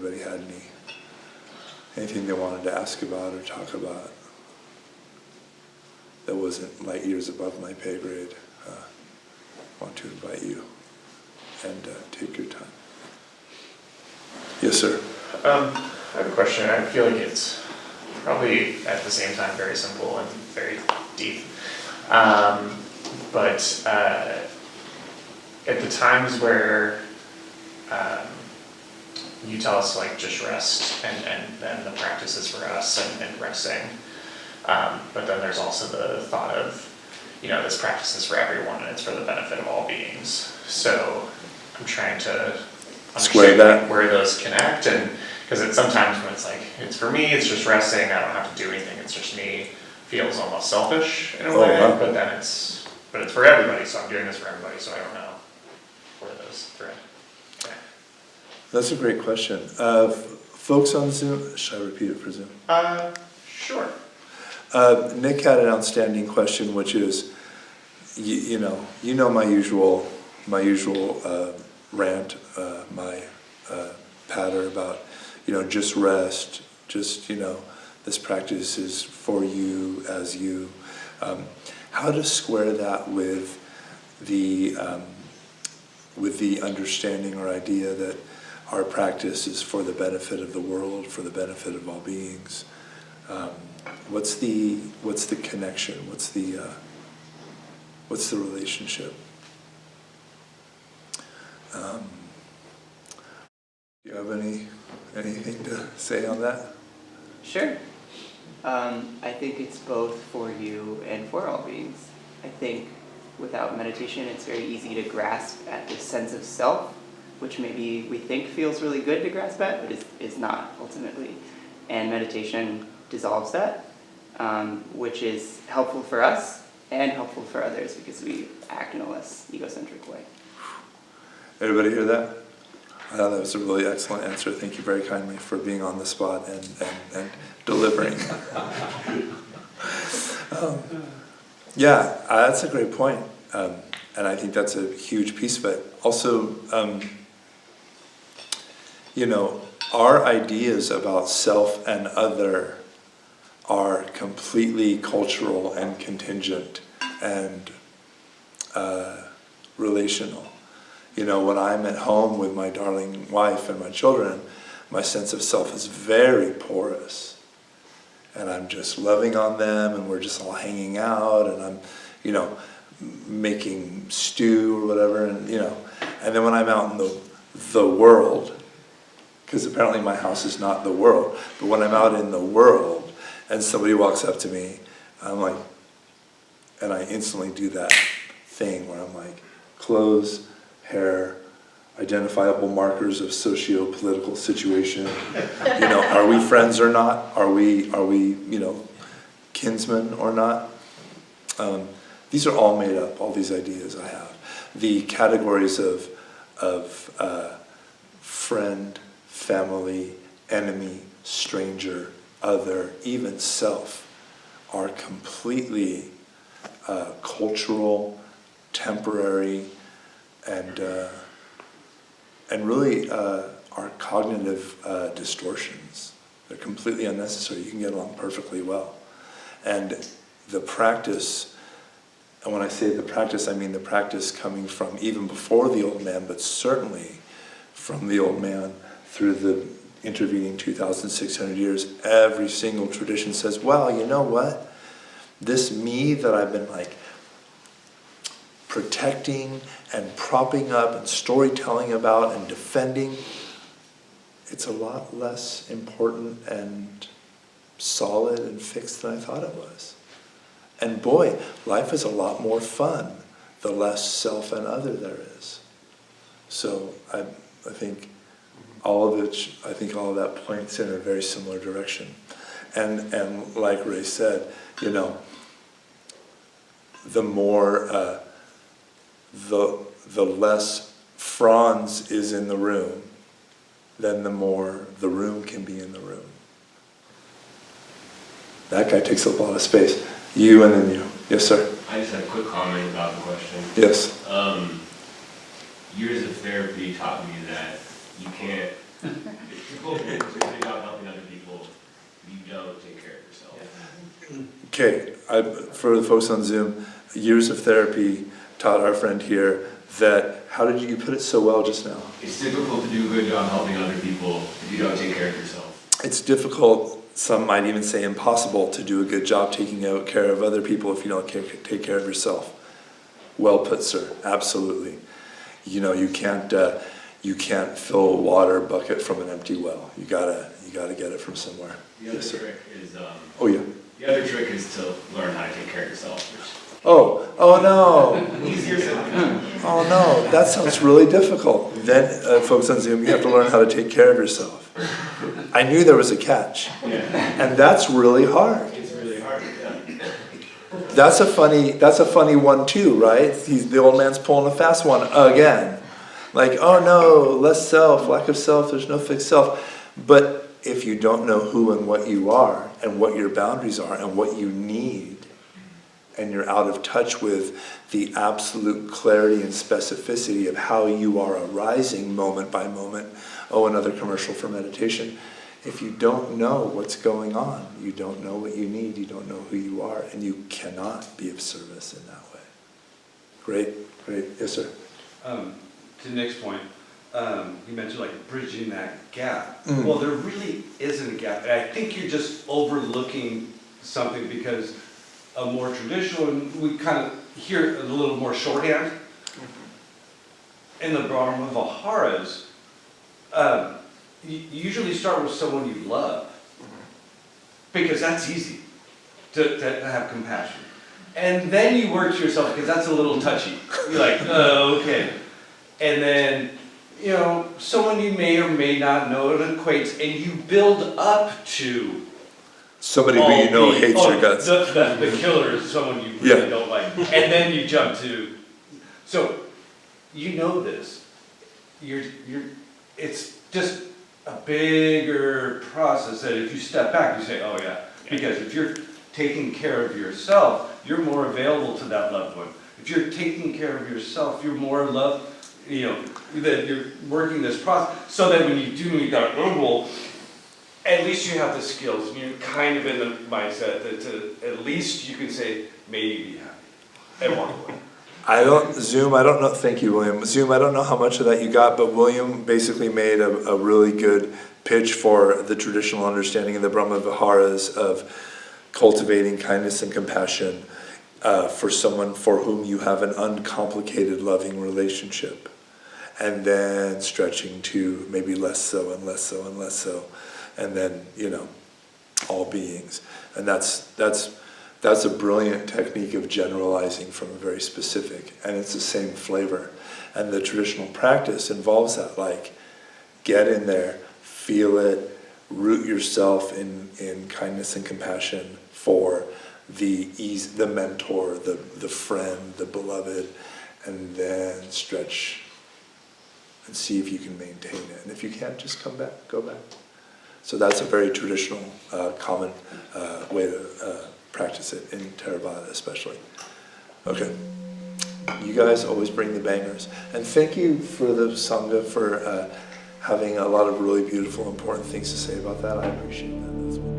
anybody had anything they wanted to ask about or talk about that wasn't light years above my pay grade. I want to invite you and take your time. Yes, sir. I have a question. I feel like it's probably at the same time very simple and very deep. But at the times where you tell us like just rest and then the practice is for us and resting, but then there's also the thought of, this practice is for everyone and it's for the benefit of all beings. So I'm trying to understand like, where those connect, and because it's sometimes when it's like, it's for me, it's just resting, I don't have to do anything, it's just me, feels almost selfish in a way, wow. but then it's for everybody, so I'm doing this for everybody, so I don't know where those thread. Okay. That's a great question. Folks on Zoom, should I repeat it for Zoom? Sure. Nick had an outstanding question, which is, you know my usual rant, my patter about, just rest, just, this practice is for you as you. How to square that with the understanding or idea that our practice is for the benefit of the world, for the benefit of all beings. What's the connection? What's the relationship? Do you have anything to say on that? Sure. I think it's both for you and for all beings. I think without meditation, it's very easy to grasp at this sense of self, which maybe we think feels really good to grasp at, but is not ultimately. And meditation dissolves that, which is helpful for us and helpful for others because we act in a less egocentric way. Everybody hear that? I thought that was a really excellent answer. Thank you very kindly for being on the spot and delivering. That's a great point. And I think that's a huge piece of it. Also, our ideas about self and other are completely cultural and contingent and relational. When I'm at home with my darling wife and my children, my sense of self is very porous. And I'm just loving on them, and we're just all hanging out, and I'm, making stew or whatever, and then when I'm out in the world, because apparently my house is not the world, but when I'm out in the world and somebody walks up to me, I'm like, and I instantly do that thing where I'm like, clothes, hair, identifiable markers of socio-political situation. Are we friends or not? Are we kinsmen or not? These are all made up, all these ideas I have. The categories of friend, family, enemy, stranger, other, even self, are completely cultural, temporary, and really are cognitive distortions. They're completely unnecessary. You can get along perfectly well. And the practice, and when I say the practice, I mean the practice coming from even before the old man, but certainly from the old man through the intervening 2,600 years. Every single tradition says, well, you know what? This me that I've been protecting and propping up and storytelling about and defending, it's a lot less important and solid and fixed than I thought it was. And boy, life is a lot more fun the less self and other there is. So I think all of that points in a very similar direction. And like Ray said, the more the less Franz is in the room, then the more the room can be in the room. That guy takes up a lot of space. You and then you. Yes, sir? I just had a quick comment about the question. Yes. Years of therapy taught me that you can't It's difficult to do a good job helping other people if you don't take care of yourself. Okay, for the folks on Zoom, years of therapy taught our friend here that, how did you put it so well just now? It's difficult to do a good job helping other people if you don't take care of yourself. It's difficult, some might even say impossible, to do a good job taking care of other people if you don't take care of yourself. Well put, sir. Absolutely. You know, you can't fill a water bucket from an empty well. You gotta get it from somewhere. The other Yes, sir. trick is, Oh yeah. the other trick is to learn how to take care of yourself. Oh no. Easier said than done. Oh no, that sounds really difficult. Then, folks on Zoom, you have to learn how to take care of yourself. I knew there was a catch. Yeah, And that's really hard. it's really hard. Yeah. That's a funny one too, right? The old man's pulling a fast one again. Like, oh no, less self, lack of self, there's no fixed self. But if you don't know who and what you are, and what your boundaries are, and what you need, and you're out of touch with the absolute clarity and specificity of how you are arising moment by moment. Oh, another commercial for meditation. If you don't know what's going on, you don't know what you need, you don't know who you are, and you cannot be of service in that way. Great. Yes, sir. To Nick's point, you mentioned like bridging that gap. Mm. Well, there really isn't a gap. And I think you're just overlooking something because a more traditional, and we kind of hear a little more shorthand. In the Brahma Viharas, you usually start with someone you love. Because that's easy to have compassion. And then you work to yourself because that's a little touchy. You're like, oh, okay. And then, you know, someone you may or may not know, it equates, and you build up to Somebody who you know hates your guts. The killer is someone you really Yeah. don't like. And then you jump to, so you know this. It's just a bigger process that if you step back, you say, oh yeah. Because if you're taking care of yourself, you're more available to that loved one. If you're taking care of yourself, you're more loved, you know, that you're working this process. So that when you do meet that role, at least you have the skills, and you're kind of in the mindset that at least you can say, may you be happy, and walk away. Thank you, William. Zoom, I don't know how much of that you got, but William basically made a really good pitch for the traditional understanding of the Brahma Viharas of cultivating kindness and compassion for someone for whom you have an uncomplicated loving relationship, and then stretching to maybe less so and less so and less so, and then, you know, all beings. And that's a brilliant technique of generalizing from a very specific, and it's the same flavor. And the traditional practice involves that, like, get in there, feel it, root yourself in kindness and compassion for the mentor, the friend, the beloved, and then stretch and see if you can maintain it. And if you can't, just come back, go back. So that's a very traditional, common way to practice it in Theravada especially. Okay. You guys always bring the bangers. And thank you for the Sangha for having a lot of really beautiful, important things to say about that. I appreciate that.